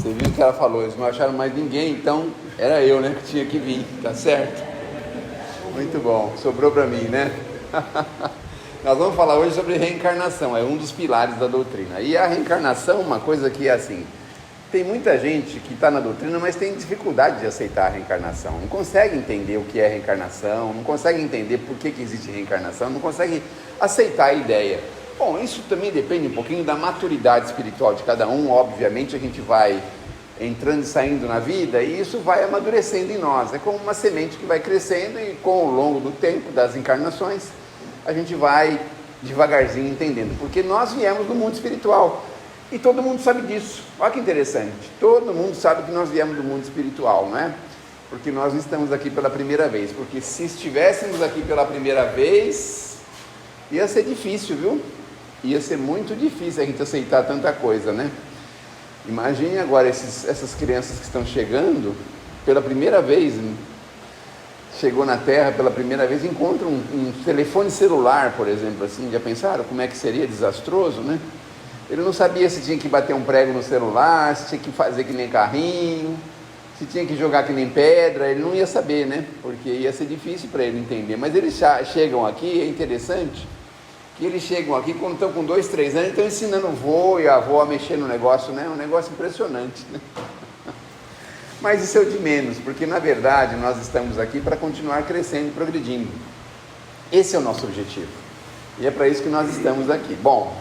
Você viu que ela falou, eles não acharam mais ninguém, então era eu, né, que tinha que vir, tá certo? Muito bom, sobrou para mim, né? Nós vamos falar hoje sobre reencarnação, é um dos pilares da doutrina. E a reencarnação, uma coisa que é assim, tem muita gente que está na doutrina, mas tem dificuldade de aceitar a reencarnação, não consegue entender o que é reencarnação, não consegue entender por que existe reencarnação, não consegue aceitar a ideia. Bom, isso também depende um pouquinho da maturidade espiritual de cada um. Obviamente a gente vai entrando e saindo na vida e isso vai amadurecendo em nós, é como uma semente que vai crescendo e com o longo do tempo das encarnações a gente vai devagarzinho entendendo, porque nós viemos do mundo espiritual e todo mundo sabe disso. Olha que interessante, todo mundo sabe que nós viemos do mundo espiritual, não é? Porque nós não estamos aqui pela primeira vez, porque se estivéssemos aqui pela primeira vez ia ser difícil, viu? Ia ser muito difícil a gente aceitar tanta coisa, né? Imagine agora essas crianças que estão chegando pela primeira vez, chegou na Terra pela primeira vez, encontram um telefone celular, por exemplo, assim, já pensaram como é que seria desastroso, né? Ele não sabia se tinha que bater um prego no celular, se tinha que fazer que nem carrinho, se tinha que jogar que nem pedra, ele não ia saber, né? Porque ia ser difícil para ele entender. Mas eles chegam aqui, é interessante, que eles chegam aqui quando estão com 2, 3 anos, estão ensinando o vô e a avó a mexer no negócio, né? Um negócio impressionante, né? Mas isso é o de menos, porque na verdade nós estamos aqui para continuar crescendo e progredindo. Esse é o nosso objetivo. E é para isso que nós estamos aqui. Bom,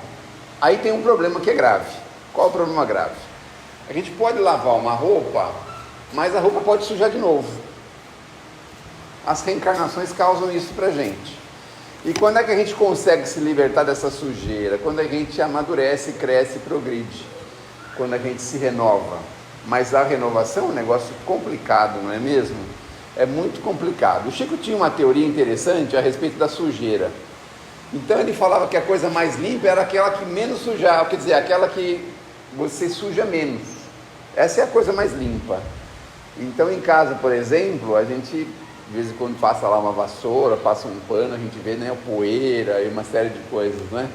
aí tem um problema que é grave. Qual é o problema grave? A gente pode lavar uma roupa, mas a roupa pode sujar de novo. As reencarnações causam isso para a gente. E quando é que a gente consegue se libertar dessa sujeira? Quando a gente amadurece, cresce e progride. Quando a gente se renova. Mas a renovação é um negócio complicado, não é mesmo? É muito complicado. O Chico tinha uma teoria interessante a respeito da sujeira. Então ele falava que a coisa mais limpa era aquela que menos sujava, quer dizer, aquela que você suja menos. Essa é a coisa mais limpa. Então em casa, por exemplo, a gente de vez em quando passa lá uma vassoura, passa um pano, a gente vê, né, poeira e uma série de coisas, né?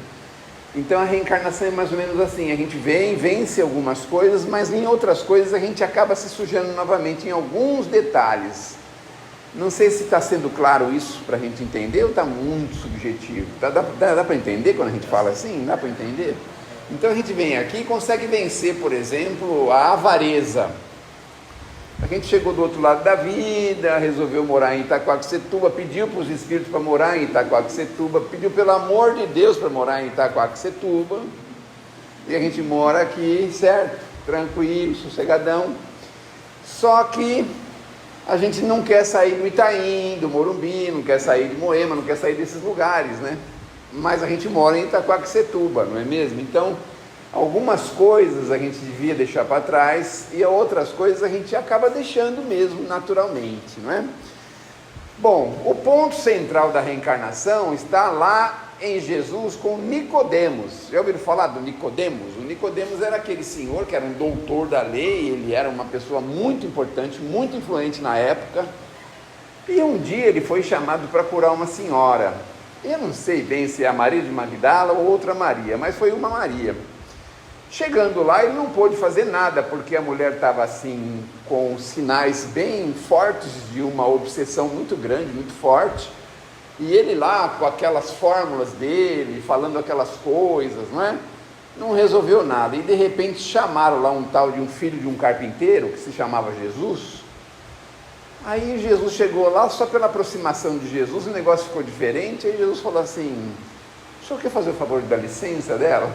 Então a reencarnação é mais ou menos assim, a gente vem, vence algumas coisas, mas em outras coisas a gente acaba se sujando novamente em alguns detalhes. Não sei se está sendo claro isso para a gente entender ou está muito subjetivo. Dá para entender quando a gente fala assim? Dá para entender? Então a gente vem aqui e consegue vencer, por exemplo, a avareza. A gente chegou do outro lado da vida, resolveu morar em Itaquaquecetuba, pediu para os espíritos para morar em Itaquaquecetuba, pediu pelo amor de Deus para morar em Itaquaquecetuba, e a gente mora aqui, certo? Tranquilo, sossegadão. Só que a gente não quer sair do Itaim, do Morumbi, não quer sair de Moema, não quer sair desses lugares, né? Mas a gente mora em Itaquaquecetuba, não é mesmo? Então, algumas coisas a gente devia deixar para trás e outras coisas a gente acaba deixando mesmo naturalmente, não é? Bom, o ponto central da reencarnação está lá em Jesus com Nicodemos. Já ouviram falar do Nicodemos? O Nicodemos era aquele senhor que era um doutor da lei, ele era uma pessoa muito importante, muito influente na época, e um dia ele foi chamado para curar uma senhora. Eu não sei bem se é a Maria de Magdala ou outra Maria, mas foi uma Maria. Chegando lá, ele não pôde fazer nada, porque a mulher estava assim, com sinais bem fortes de uma obsessão muito grande, muito forte, e ele lá, com aquelas fórmulas dele, falando aquelas coisas, não é? Não resolveu nada, e de repente chamaram lá um tal de um filho de um carpinteiro, que se chamava Jesus. Aí Jesus chegou lá, só pela aproximação de Jesus, o negócio ficou diferente, aí Jesus falou assim: o senhor quer fazer o favor de dar licença dela?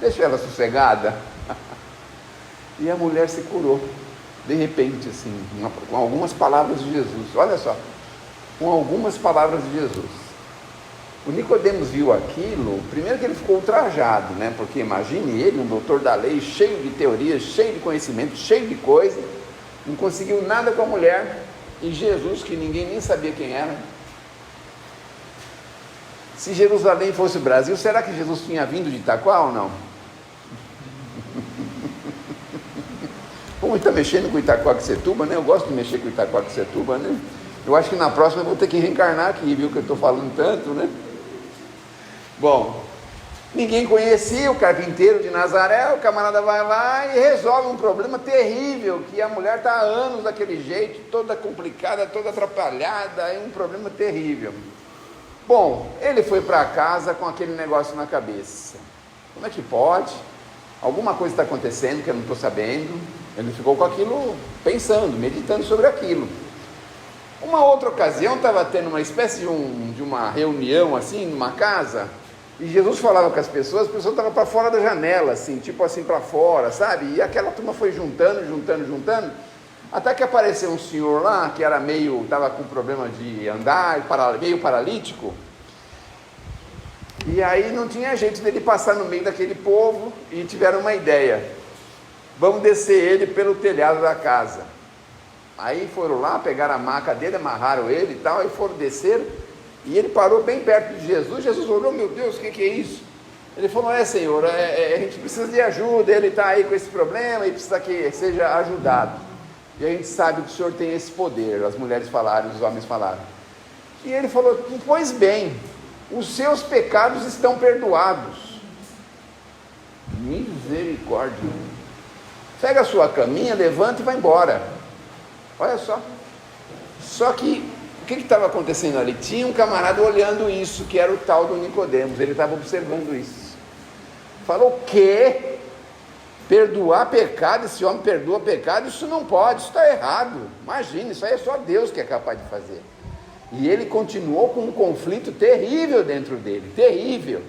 Deixa ela sossegada. E a mulher se curou, de repente, assim, com algumas palavras de Jesus. Olha só, com algumas palavras de Jesus. O Nicodemos viu aquilo, primeiro que ele ficou ultrajado, né? Porque imagine ele, um doutor da lei, cheio de teorias, cheio de conhecimento, cheio de coisa, não conseguiu nada com a mulher, e Jesus, que ninguém nem sabia quem era. Se Jerusalém fosse o Brasil, será que Jesus tinha vindo de Itaquá ou não? Como está mexendo com Itaquaquecetuba, né? Eu gosto de mexer com Itaquaquecetuba, né? Eu acho que na próxima eu vou ter que reencarnar aqui, viu? Que eu estou falando tanto, né? Bom, Ninguém conhecia o carpinteiro de Nazaré. O camarada vai lá e resolve um problema terrível, que a mulher está há anos daquele jeito, toda complicada, toda atrapalhada, é um problema terrível. Bom, ele foi para casa com aquele negócio na cabeça. Como é que pode? Alguma coisa está acontecendo que eu não estou sabendo. Ele ficou com aquilo, pensando, meditando sobre aquilo. Uma outra ocasião, estava tendo uma espécie de uma reunião assim, numa casa, e Jesus falava com as pessoas estavam para fora da janela, assim, tipo assim para fora, sabe? E aquela turma foi juntando, até que apareceu um senhor lá, que era estava com problema de andar, meio paralítico, e aí não tinha jeito dele passar no meio daquele povo, e tiveram uma ideia: vamos descer ele pelo telhado da casa. Aí foram lá, pegaram a maca dele, amarraram ele e tal, e foram descer, e ele parou bem perto de Jesus. Jesus olhou: meu Deus, o que é isso? Ele falou: Senhor, a gente precisa de ajuda, ele está aí com esse problema e precisa que seja ajudado. E a gente sabe que o Senhor tem esse poder. As mulheres falaram, os homens falaram. E ele falou: pois bem, os seus pecados estão perdoados. Misericórdia. Pega a sua caminha, levanta e vai embora. Olha só. Só que o que estava acontecendo ali? Tinha um camarada olhando isso, que era o tal do Nicodemos. Ele estava observando isso. Falou: o quê? Perdoar pecado? Esse homem perdoa pecado? Isso não pode, isso está errado. Imagina, isso aí é só Deus que é capaz de fazer. E ele continuou com um conflito terrível dentro dele, terrível.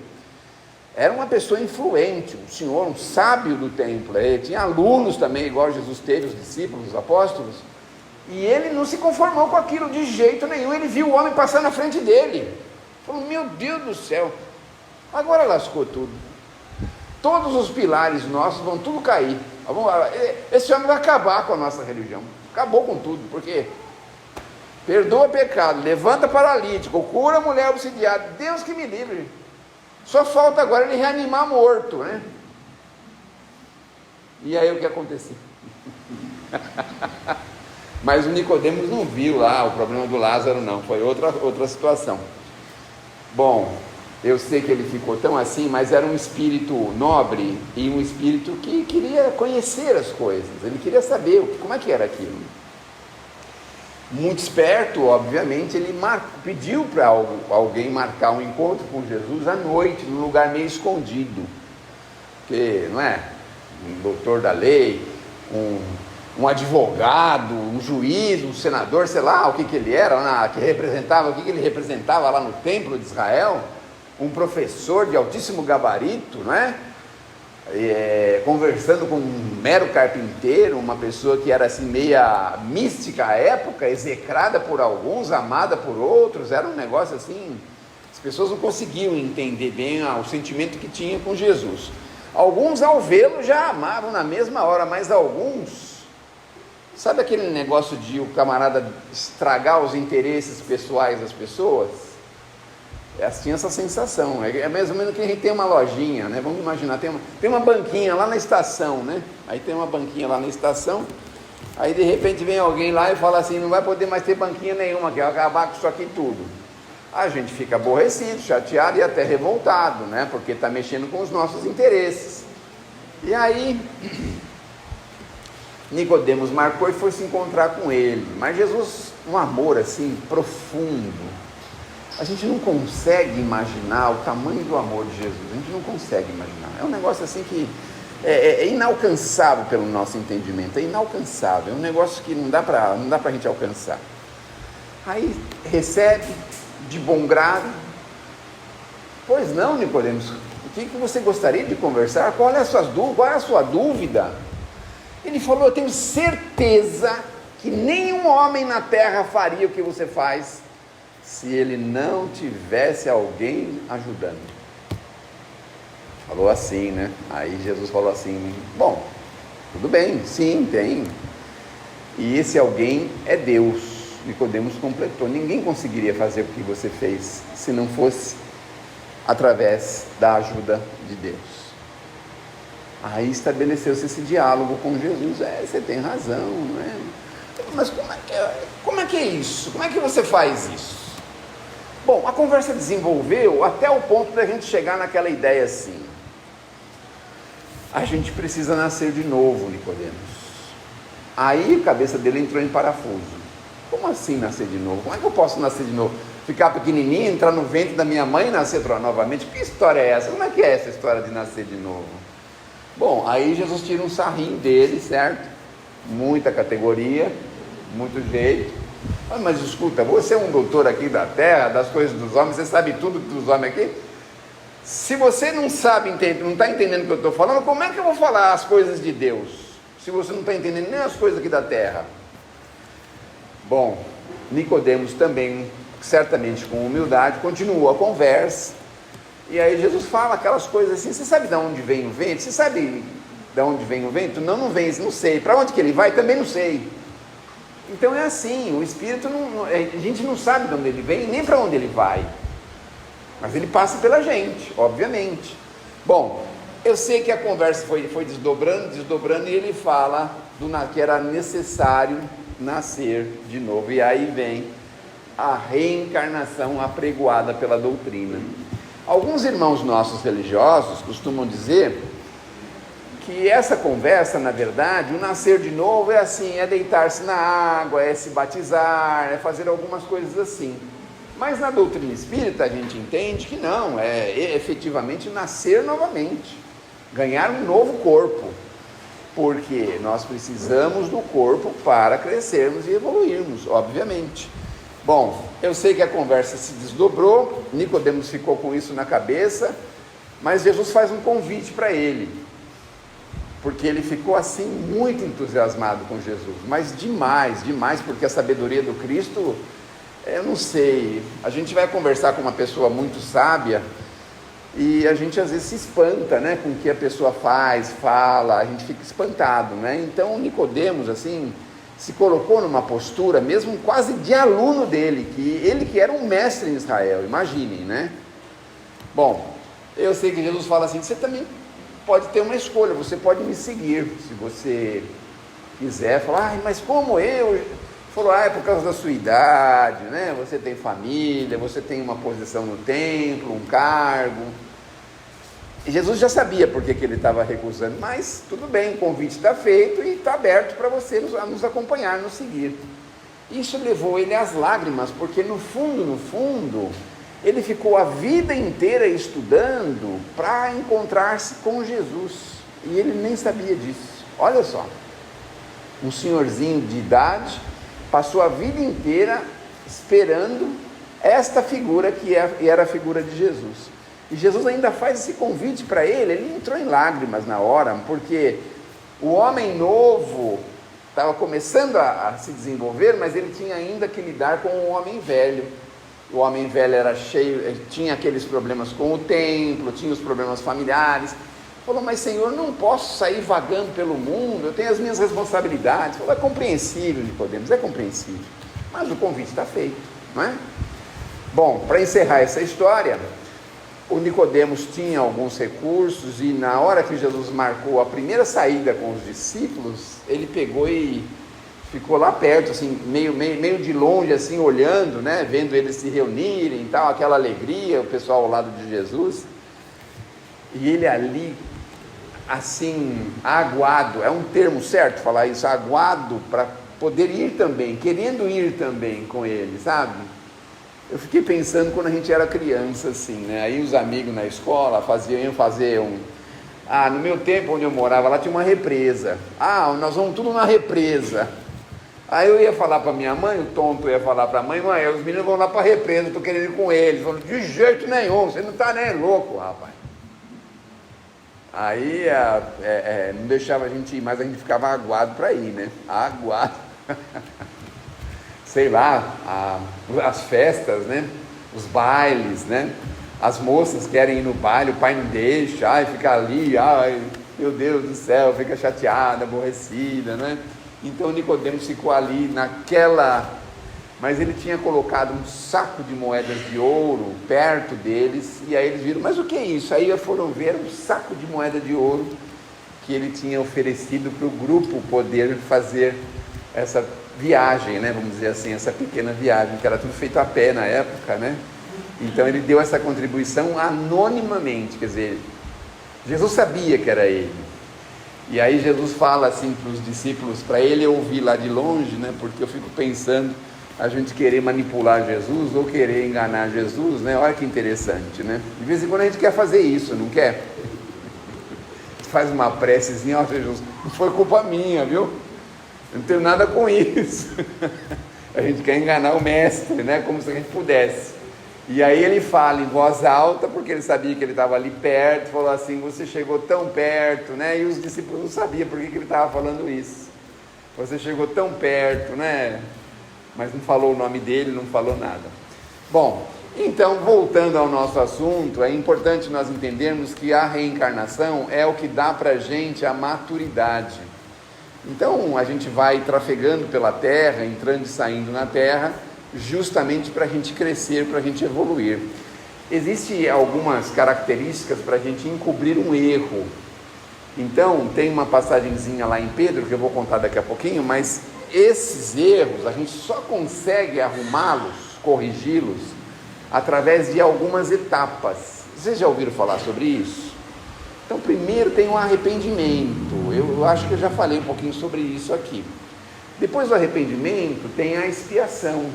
Era uma pessoa influente, um senhor, um sábio do templo. Ele tinha alunos também, igual Jesus teve, os discípulos, os apóstolos. E ele não se conformou com aquilo de jeito nenhum. Ele viu o homem passar na frente dele. Falou: meu Deus do céu, agora lascou tudo. Todos os pilares nossos vão tudo cair. Esse homem vai acabar com a nossa religião. Acabou com tudo, porque perdoa pecado, levanta paralítico, cura a mulher obsidiada. Deus que me livre. Só falta agora ele reanimar morto, né? E aí o que aconteceu? Mas o Nicodemos não viu lá o problema do Lázaro, não. Foi outra situação. Bom, eu sei que ele ficou tão assim, mas era um espírito nobre e um espírito que queria conhecer as coisas. Ele queria saber como é que era aquilo. Muito esperto, obviamente, ele pediu para alguém marcar um encontro com Jesus à noite, num lugar meio escondido. Porque, não é? Um doutor da lei, um advogado, um juiz, um senador, sei lá o que ele era, o que ele representava lá no templo de Israel, um professor de altíssimo gabarito, não é? Conversando com um mero carpinteiro, uma pessoa que era assim meia mística à época, execrada por alguns, amada por outros. Era um negócio assim, as pessoas não conseguiam entender bem o sentimento que tinha com Jesus. Alguns ao vê-lo já amavam na mesma hora, mas alguns, sabe aquele negócio de o camarada estragar os interesses pessoais das pessoas? Tinha essa sensação. É mais ou menos que a gente tem uma lojinha, né? Vamos imaginar, tem uma banquinha lá na estação, né? Aí tem uma banquinha lá na estação, aí de repente vem alguém lá e fala assim: não vai poder mais ter banquinha nenhuma, que vai acabar com isso aqui tudo. A gente fica aborrecido, chateado e até revoltado, né? Porque está mexendo com os nossos interesses. E aí Nicodemos marcou e foi se encontrar com ele. Mas Jesus, um amor assim profundo, a gente não consegue imaginar o tamanho do amor de Jesus. A gente não consegue imaginar. É um negócio assim que é inalcançável pelo nosso entendimento. É inalcançável. É um negócio que não dá para a gente alcançar. Aí recebe de bom grado. Pois não, Nicodemos, o que você gostaria de conversar? Qual é a sua dúvida? Ele falou: eu tenho certeza que nenhum homem na terra faria o que você faz se ele não tivesse alguém ajudando. Falou assim, né? Aí Jesus falou assim: bom, tudo bem, sim, tem. E esse alguém é Deus. Nicodemos completou: ninguém conseguiria fazer o que você fez se não fosse através da ajuda de Deus. Aí estabeleceu-se esse diálogo com Jesus. Você tem razão, não é? Mas como é que é isso? Como é que você faz isso? Bom, a conversa desenvolveu até o ponto da gente chegar naquela ideia assim: a gente precisa nascer de novo, Nicodemos. Aí a cabeça dele entrou em parafuso. Como assim nascer de novo? Como é que eu posso nascer de novo? Ficar pequenininho, entrar no ventre da minha mãe e nascer novamente? Que história é essa? Como é que é essa história de nascer de novo? Bom, aí Jesus tira um sarrinho dele, certo? Muita categoria, muito jeito. Mas escuta, você é um doutor aqui da terra, das coisas dos homens, você sabe tudo dos homens aqui? Se você não sabe, não está entendendo o que eu estou falando, como é que eu vou falar as coisas de Deus? Se você não está entendendo nem as coisas aqui da terra. Bom, Nicodemos também, certamente com humildade, continuou a conversa. E aí Jesus fala aquelas coisas assim: você sabe de onde vem o vento? Você sabe de onde vem o vento? Não, não vem, não sei. Para onde que ele vai? Também não sei. Então é assim, o Espírito, a gente não sabe de onde ele vem, nem para onde ele vai. Mas ele passa pela gente, obviamente. Bom, eu sei que a conversa foi desdobrando, e ele fala que era necessário nascer de novo. E aí vem a reencarnação apregoada pela doutrina. Alguns irmãos nossos religiosos costumam dizer que essa conversa, na verdade, o nascer de novo é assim, é deitar-se na água, é se batizar, é fazer algumas coisas assim. Mas na doutrina espírita a gente entende que não, é efetivamente nascer novamente, ganhar um novo corpo, porque nós precisamos do corpo para crescermos e evoluirmos, obviamente. Bom, eu sei que a conversa se desdobrou, Nicodemos ficou com isso na cabeça, mas Jesus faz um convite para ele, porque ele ficou assim muito entusiasmado com Jesus, mas demais, porque a sabedoria do Cristo, eu não sei, a gente vai conversar com uma pessoa muito sábia e a gente às vezes se espanta, né, com o que a pessoa fala, a gente fica espantado, né? Então Nicodemos assim se colocou numa postura mesmo quase de aluno dele, ele que era um mestre em Israel, imaginem, né? Bom, eu sei que Jesus fala assim: você também pode ter uma escolha, você pode me seguir, se você quiser. Falar: mas como eu? Falou: é por causa da sua idade, né? Você tem família, você tem uma posição no templo, um cargo. E Jesus já sabia por que ele estava recusando, mas tudo bem, o convite está feito e está aberto para você nos acompanhar, nos seguir. Isso levou ele às lágrimas, porque no fundo, ele ficou a vida inteira estudando para encontrar-se com Jesus, e ele nem sabia disso. Olha só, um senhorzinho de idade passou a vida inteira esperando esta figura que era a figura de Jesus. E Jesus ainda faz esse convite para ele entrou em lágrimas na hora, porque o homem novo estava começando a se desenvolver, mas ele tinha ainda que lidar com o homem velho. O homem velho era cheio, tinha aqueles problemas com o templo, tinha os problemas familiares. Falou: mas Senhor, não posso sair vagando pelo mundo, eu tenho as minhas responsabilidades. Falou: é compreensível, Nicodemos, é compreensível, mas o convite está feito, não é? Bom, para encerrar essa história, o Nicodemos tinha alguns recursos, e na hora que Jesus marcou a primeira saída com os discípulos, ele pegou e ficou lá perto, assim, meio de longe, assim, olhando, né, vendo eles se reunirem e tal, aquela alegria, o pessoal ao lado de Jesus, e ele ali, assim, aguado, é um termo certo falar isso, aguado, para poder ir também, querendo ir também com ele, sabe? Eu fiquei pensando quando a gente era criança, assim, né? Aí os amigos na escola iam fazer no meu tempo, onde eu morava, lá tinha uma represa. Nós vamos tudo na represa. Aí eu ia falar para minha mãe, o tonto ia falar para a mãe: mãe, os meninos vão lá para a represa, eu estou querendo ir com eles. Falou: de jeito nenhum, você não está nem louco, rapaz. Aí não deixava a gente ir, mas a gente ficava aguado para ir, né? Aguado. Sei lá, as festas, né? Os bailes, né? As moças querem ir no baile, o pai não deixa, fica ali, meu Deus do céu, fica chateada, aborrecida, né? Então Nicodemos ficou ali mas ele tinha colocado um saco de moedas de ouro perto deles, e aí eles viram: mas o que é isso? Aí foram ver um saco de moeda de ouro que ele tinha oferecido para o grupo poder fazer essa viagem, né, vamos dizer assim, essa pequena viagem, que era tudo feito a pé na época, né? Então ele deu essa contribuição anonimamente, quer dizer, Jesus sabia que era ele. E aí Jesus fala assim para os discípulos, para ele ouvir lá de longe, né? Porque eu fico pensando, a gente querer manipular Jesus ou querer enganar Jesus, né? Olha que interessante, né? De vez em quando a gente quer fazer isso, não quer? Faz uma precezinha, ó Jesus, não foi culpa minha, viu? Eu não tenho nada com isso. A gente quer enganar o mestre, né? Como se a gente pudesse. E aí ele fala em voz alta, porque ele sabia que ele estava ali perto, falou assim, você chegou tão perto, né? E os discípulos não sabiam por que ele estava falando isso. Você chegou tão perto, né? Mas não falou o nome dele, não falou nada. Bom, então, voltando ao nosso assunto, é importante nós entendermos que a reencarnação é o que dá para a gente a maturidade. Então, a gente vai trafegando pela Terra, entrando e saindo na Terra, justamente para a gente crescer, para a gente evoluir. Existem algumas características para a gente encobrir um erro. Então, tem uma passagenzinha lá em Pedro, que eu vou contar daqui a pouquinho, mas esses erros, a gente só consegue arrumá-los, corrigi-los, através de algumas etapas. Vocês já ouviram falar sobre isso? Então, primeiro tem o arrependimento. Eu acho que eu já falei um pouquinho sobre isso aqui. Depois do arrependimento, tem a expiação.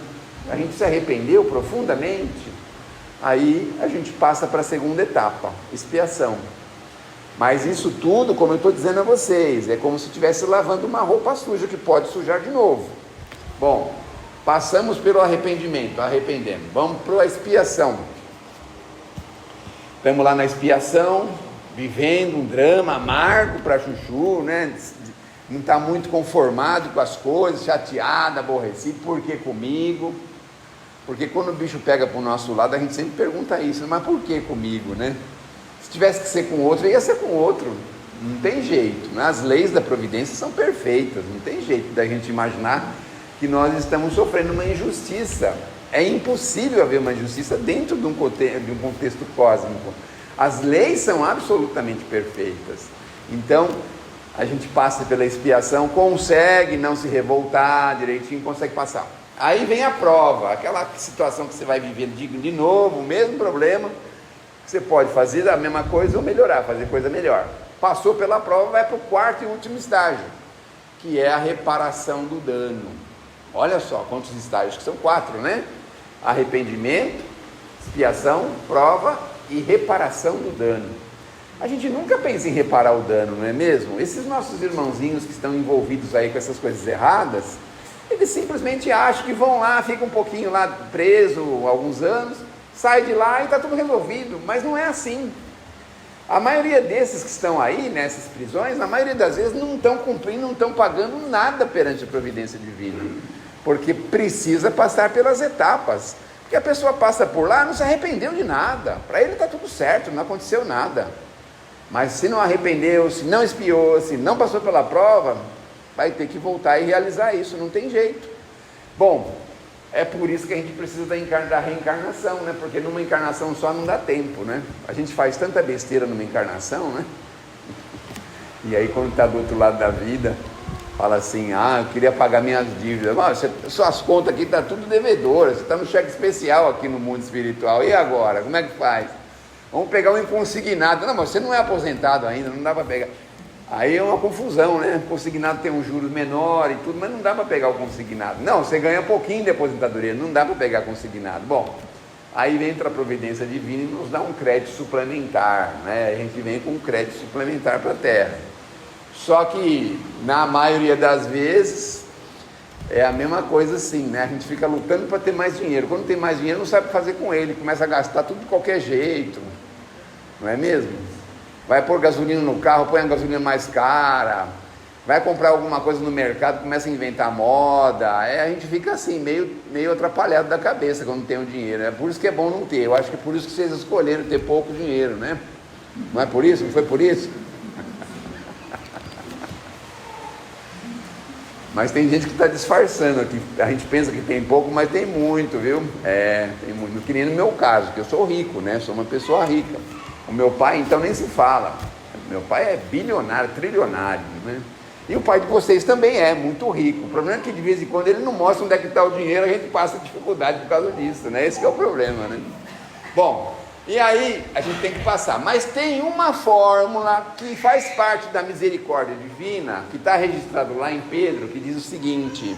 A gente se arrependeu profundamente, aí a gente passa para a segunda etapa, expiação. Mas isso tudo, como eu estou dizendo a vocês, é como se estivesse lavando uma roupa suja, que pode sujar de novo. Bom, passamos pelo arrependimento, arrependemos. Vamos para a expiação. Estamos lá na expiação, vivendo um drama amargo para chuchu, né? Não está muito conformado com as coisas, chateado, aborrecido, por que comigo? Porque quando o bicho pega para o nosso lado, a gente sempre pergunta isso, mas por que comigo, né? Se tivesse que ser com outro, ia ser com outro, não tem jeito, né? As leis da providência são perfeitas, não tem jeito da gente imaginar que nós estamos sofrendo uma injustiça. É impossível haver uma injustiça dentro de um contexto cósmico. As leis são absolutamente perfeitas. Então, a gente passa pela expiação, consegue não se revoltar direitinho, consegue passar. Aí vem a prova, aquela situação que você vai vivendo de novo, o mesmo problema, você pode fazer a mesma coisa ou melhorar, fazer coisa melhor. Passou pela prova, vai para o quarto e último estágio, que é a reparação do dano. Olha só quantos estágios, que são 4, né? Arrependimento, expiação, prova e reparação do dano. A gente nunca pensa em reparar o dano, não é mesmo? Esses nossos irmãozinhos que estão envolvidos aí com essas coisas erradas, eles simplesmente acham que vão lá, ficam um pouquinho lá preso, alguns anos, sai de lá e está tudo resolvido, mas não é assim. A maioria desses que estão aí, nessas prisões, na maioria das vezes não estão cumprindo, não estão pagando nada perante a providência divina, porque precisa passar pelas etapas, porque a pessoa passa por lá, não se arrependeu de nada, para ele está tudo certo, não aconteceu nada. Mas se não arrependeu, se não expiou, se não passou pela prova, vai ter que voltar e realizar isso, não tem jeito. Bom, é por isso que a gente precisa da reencarnação, né? Porque numa encarnação só não dá tempo, né? A gente faz tanta besteira numa encarnação, né? E aí quando está do outro lado da vida, fala assim, eu queria pagar minhas dívidas. Suas contas aqui estão tudo devedoras, você está no cheque especial aqui no mundo espiritual, e agora? Como é que faz? Vamos pegar um inconsignado. Não, mas você não é aposentado ainda, não dá para pegar. Aí é uma confusão, né? Consignado tem um juros menor e tudo, mas não dá para pegar o consignado. Não, você ganha pouquinho de aposentadoria, não dá para pegar consignado. Bom, aí entra a providência divina e nos dá um crédito suplementar, né? A gente vem com um crédito suplementar para a Terra. Só que, na maioria das vezes, é a mesma coisa assim, né? A gente fica lutando para ter mais dinheiro. Quando tem mais dinheiro, não sabe o que fazer com ele, começa a gastar tudo de qualquer jeito, não é mesmo? Vai pôr gasolina no carro, põe a gasolina mais cara, vai comprar alguma coisa no mercado, começa a inventar moda, a gente fica assim, meio atrapalhado da cabeça quando tem o dinheiro. É por isso que é bom não ter. Eu acho que é por isso que vocês escolheram ter pouco dinheiro, né? Não é por isso? Não foi por isso? Mas tem gente que está disfarçando aqui. A gente pensa que tem pouco, mas tem muito, viu? Tem muito. Que nem no meu caso, que eu sou rico, né? Sou uma pessoa rica. O meu pai, então, nem se fala. Meu pai é bilionário, trilionário, né? E o pai de vocês também é muito rico. O problema é que de vez em quando ele não mostra onde é que está o dinheiro, a gente passa dificuldade por causa disso, né? Esse que é o problema, né? Bom, e aí a gente tem que passar. Mas tem uma fórmula que faz parte da misericórdia divina, que está registrado lá em Pedro, que diz o seguinte: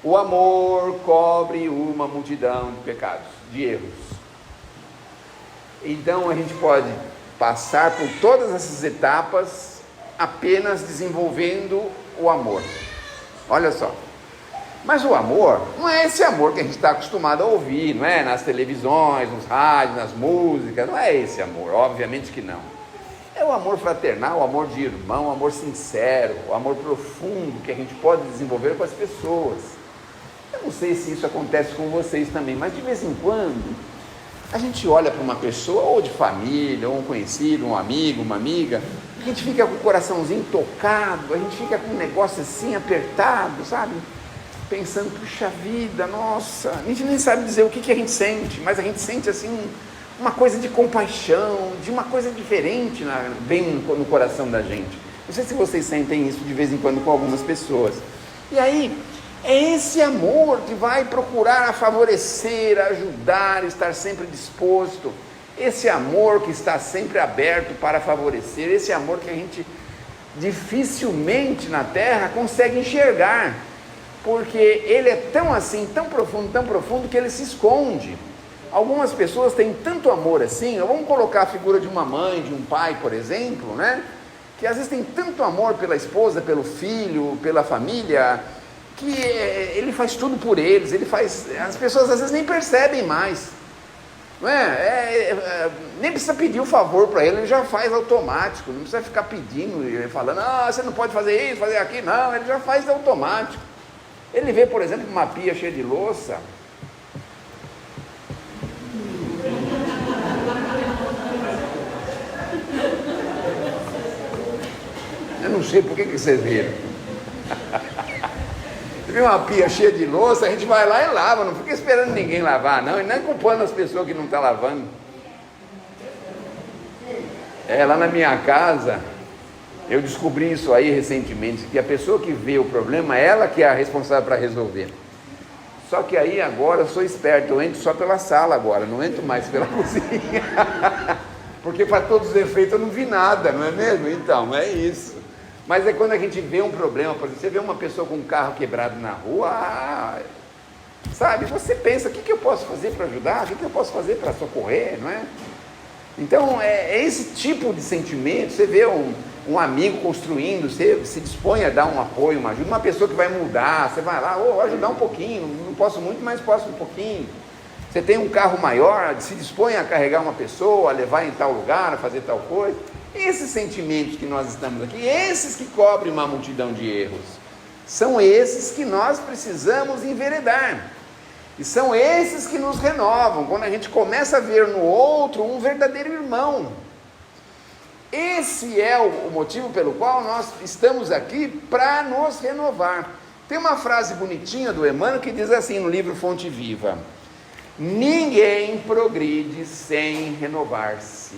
o amor cobre uma multidão de pecados, de erros. Então a gente pode passar por todas essas etapas apenas desenvolvendo o amor. Olha só. Mas o amor não é esse amor que a gente está acostumado a ouvir, não é? Nas televisões, nos rádios, nas músicas, não é esse amor, obviamente que não. É o amor fraternal, o amor de irmão, o amor sincero, o amor profundo que a gente pode desenvolver com as pessoas. Eu não sei se isso acontece com vocês também, mas de vez em quando a gente olha para uma pessoa, ou de família, ou um conhecido, um amigo, uma amiga, a gente fica com o coraçãozinho tocado, a gente fica com um negócio assim apertado, sabe? Pensando, puxa vida, nossa, a gente nem sabe dizer o que a gente sente, mas a gente sente assim uma coisa de compaixão, de uma coisa diferente bem no coração da gente. Não sei se vocês sentem isso de vez em quando com algumas pessoas. E aí, é esse amor que vai procurar favorecer, ajudar, estar sempre disposto, esse amor que está sempre aberto para favorecer, esse amor que a gente dificilmente na terra consegue enxergar, porque ele é tão assim, tão profundo, que ele se esconde. Algumas pessoas têm tanto amor assim, vamos colocar a figura de uma mãe, de um pai, por exemplo, né? Que às vezes tem tanto amor pela esposa, pelo filho, pela família, que ele faz tudo por eles, as pessoas às vezes nem percebem mais, não nem precisa pedir o favor para ele já faz automático, não precisa ficar pedindo, falando, você não pode fazer isso, fazer aquilo, não, ele já faz automático. Ele vê, por exemplo, uma pia cheia de louça, eu não sei por que vocês viram. Você vê uma pia cheia de louça, a gente vai lá e lava, não fica esperando ninguém lavar, não, e nem culpando as pessoas que não estão lavando. Lá na minha casa, eu descobri isso aí recentemente, que a pessoa que vê o problema, ela que é a responsável para resolver. Só que aí agora eu sou esperto, eu entro só pela sala agora, não entro mais pela cozinha, porque para todos os efeitos eu não vi nada, não é mesmo? Então, é isso. Mas é quando a gente vê um problema, por exemplo, você vê uma pessoa com um carro quebrado na rua, sabe, você pensa, o que eu posso fazer para ajudar? O que eu posso fazer para socorrer, não é? Então, é esse tipo de sentimento. Você vê um amigo construindo, você se dispõe a dar um apoio, uma ajuda, uma pessoa que vai mudar, você vai lá, vou ajudar um pouquinho, não posso muito, mas posso um pouquinho. Você tem um carro maior, se dispõe a carregar uma pessoa, a levar em tal lugar, a fazer tal coisa. Esses sentimentos que nós estamos aqui, esses que cobrem uma multidão de erros, são esses que nós precisamos enveredar. E são esses que nos renovam, quando a gente começa a ver no outro um verdadeiro irmão. Esse é o motivo pelo qual nós estamos aqui, para nos renovar. Tem uma frase bonitinha do Emmanuel que diz assim no livro Fonte Viva: ninguém progride sem renovar-se.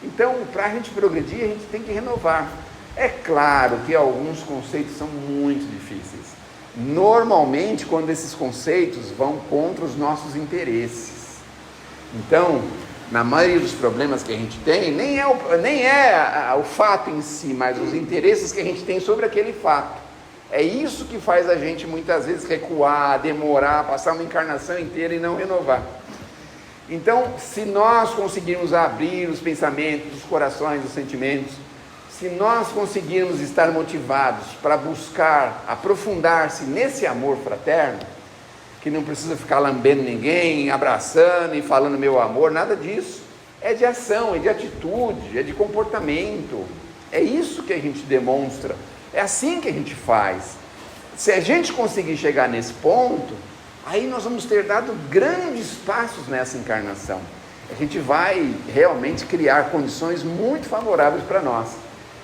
Então, para a gente progredir, a gente tem que renovar. É claro que alguns conceitos são muito difíceis. Normalmente, quando esses conceitos vão contra os nossos interesses. Então, na maioria dos problemas que a gente tem, nem é o fato em si, mas os interesses que a gente tem sobre aquele fato. É isso que faz a gente muitas vezes recuar, demorar, passar uma encarnação inteira e não renovar. Então, se nós conseguirmos abrir os pensamentos, os corações, os sentimentos, se nós conseguirmos estar motivados para buscar aprofundar-se nesse amor fraterno, que não precisa ficar lambendo ninguém, abraçando e falando meu amor, nada disso, é de ação, é de atitude, é de comportamento, é isso que a gente demonstra, é assim que a gente faz. Se a gente conseguir chegar nesse ponto, aí nós vamos ter dado grandes passos nessa encarnação, a gente vai realmente criar condições muito favoráveis para nós.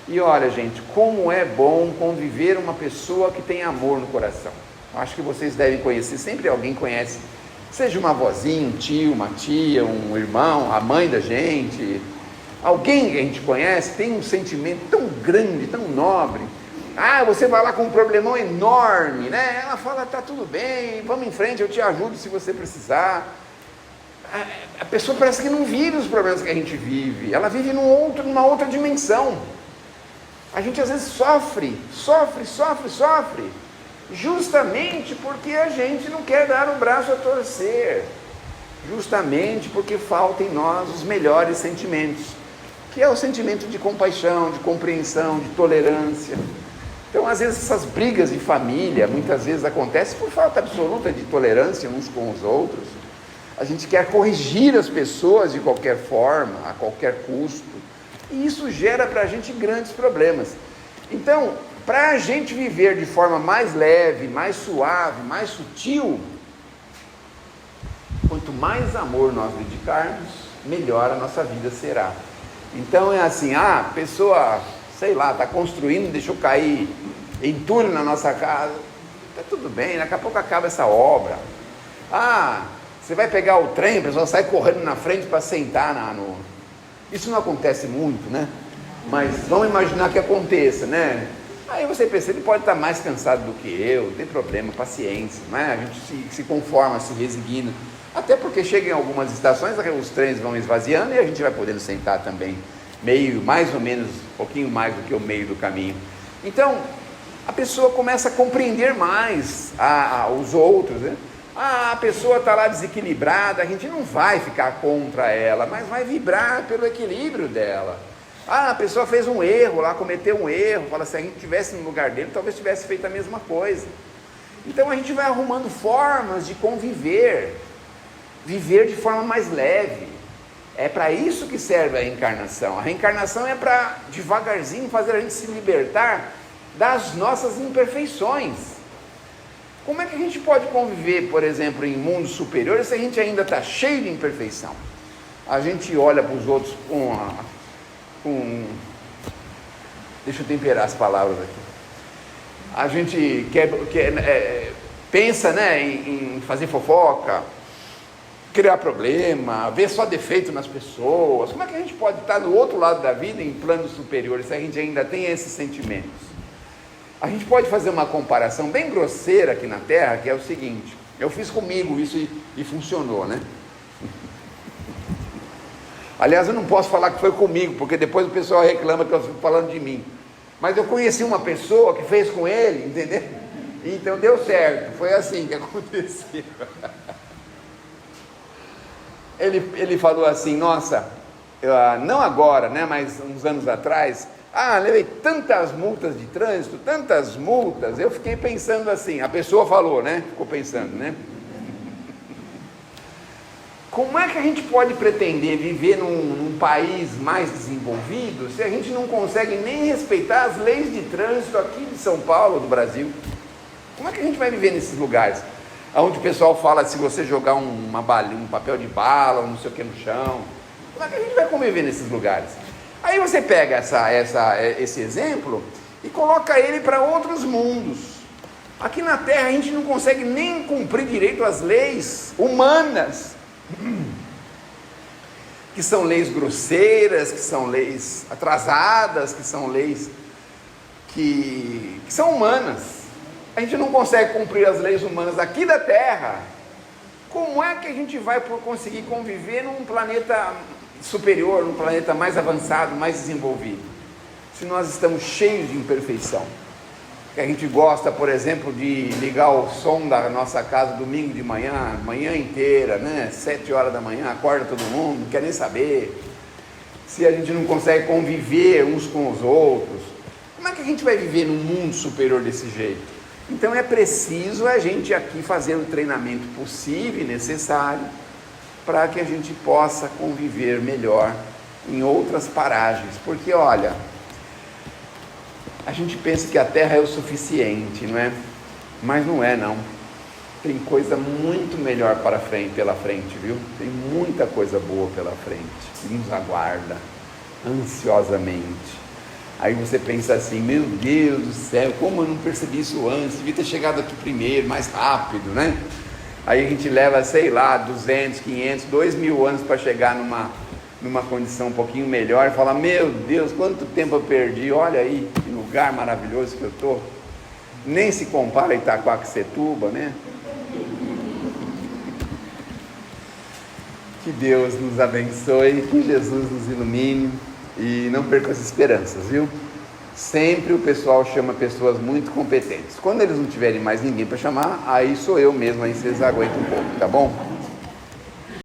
E olha, gente, como é bom conviver uma pessoa que tem amor no coração. Acho que vocês devem conhecer, sempre alguém conhece, seja uma avózinha, um tio, uma tia, um irmão, a mãe da gente, alguém que a gente conhece, tem um sentimento tão grande, tão nobre. Você vai lá com um problemão enorme, né? Ela fala, tá tudo bem, vamos em frente, eu te ajudo se você precisar. a pessoa parece que não vive os problemas que a gente vive, ela vive numa outra dimensão. A gente às vezes sofre, justamente porque a gente não quer dar o braço a torcer, justamente porque falta em nós os melhores sentimentos, que é o sentimento de compaixão, de compreensão, de tolerância. Então, às vezes, essas brigas de família, muitas vezes acontecem por falta absoluta de tolerância uns com os outros. A gente quer corrigir as pessoas de qualquer forma, a qualquer custo, e isso gera para a gente grandes problemas. Então, para a gente viver de forma mais leve, mais suave, mais sutil, quanto mais amor nós dedicarmos, melhor a nossa vida será. Então é assim, a pessoa, sei lá, está construindo, deixou cair entulho na nossa casa, está tudo bem, daqui a pouco acaba essa obra. Você vai pegar o trem, a pessoa sai correndo na frente para sentar no... Isso não acontece muito, né? Mas vamos imaginar que aconteça, né? Aí você pensa, ele pode estar mais cansado do que eu, não tem problema, paciência, né? A gente se conforma, se resigna. Até porque chega em algumas estações, os trens vão esvaziando e a gente vai podendo sentar também, mais ou menos, um pouquinho mais do que o meio do caminho. Então, a pessoa começa a compreender mais os outros, né? A pessoa está lá desequilibrada, a gente não vai ficar contra ela, mas vai vibrar pelo equilíbrio dela. A pessoa fez um erro lá, cometeu um erro, fala, se a gente estivesse no lugar dele, talvez tivesse feito a mesma coisa. Então a gente vai arrumando formas de conviver, viver de forma mais leve. É para isso que serve a reencarnação. A reencarnação é para devagarzinho fazer a gente se libertar das nossas imperfeições. Como é que a gente pode conviver, por exemplo, em mundos superiores se a gente ainda está cheio de imperfeição? A gente olha para os outros deixa eu temperar as palavras aqui. A gente pensa, né, em fazer fofoca, criar problema, ver só defeito nas pessoas. Como é que a gente pode estar do outro lado da vida, em planos superiores, se a gente ainda tem esses sentimentos? A gente pode fazer uma comparação bem grosseira aqui na Terra, que é o seguinte: eu fiz comigo isso e funcionou, né? Aliás, eu não posso falar que foi comigo, porque depois o pessoal reclama que eu fico falando de mim. Mas eu conheci uma pessoa que fez com ele, entendeu? Então deu certo, foi assim que aconteceu. Ele falou assim, nossa, não agora, né, mas uns anos atrás, levei tantas multas de trânsito, tantas multas, eu fiquei pensando assim, a pessoa falou, né, ficou pensando, né? Como é que a gente pode pretender viver num país mais desenvolvido se a gente não consegue nem respeitar as leis de trânsito aqui de São Paulo, do Brasil? Como é que a gente vai viver nesses lugares? Onde o pessoal fala, se você jogar um papel de bala, ou não sei o que no chão, como é que a gente vai conviver nesses lugares? Aí você pega esse exemplo e coloca ele para outros mundos. Aqui na Terra a gente não consegue nem cumprir direito as leis humanas, que são leis grosseiras, que são leis atrasadas, que são leis que são humanas. A gente não consegue cumprir as leis humanas aqui da Terra. Como é que a gente vai conseguir conviver num planeta superior, num planeta mais avançado, mais desenvolvido, se nós estamos cheios de imperfeição? Que a gente gosta, por exemplo, de ligar o som da nossa casa domingo de manhã, manhã inteira, né? 7 horas da manhã, acorda todo mundo, não quer nem saber. Se a gente não consegue conviver uns com os outros, como é que a gente vai viver num mundo superior desse jeito? Então é preciso a gente aqui fazer o treinamento possível e necessário para que a gente possa conviver melhor em outras paragens. Porque olha, a gente pensa que a Terra é o suficiente, não é? Mas não é, não. Tem coisa muito melhor pela frente, viu? Tem muita coisa boa pela frente, que nos aguarda ansiosamente. Aí você pensa assim, meu Deus do céu, como eu não percebi isso antes? Devia ter chegado aqui primeiro, mais rápido, né? Aí a gente leva, sei lá, 200, 500, 2.000 anos para chegar numa condição um pouquinho melhor e falar, meu Deus, quanto tempo eu perdi, olha aí, que lugar maravilhoso que eu estou. Nem se compara a Itaquaquecetuba, né? Que Deus nos abençoe, que Jesus nos ilumine e não perca as esperanças, viu? Sempre o pessoal chama pessoas muito competentes. Quando eles não tiverem mais ninguém para chamar, aí sou eu mesmo, aí vocês aguentam um pouco, tá bom?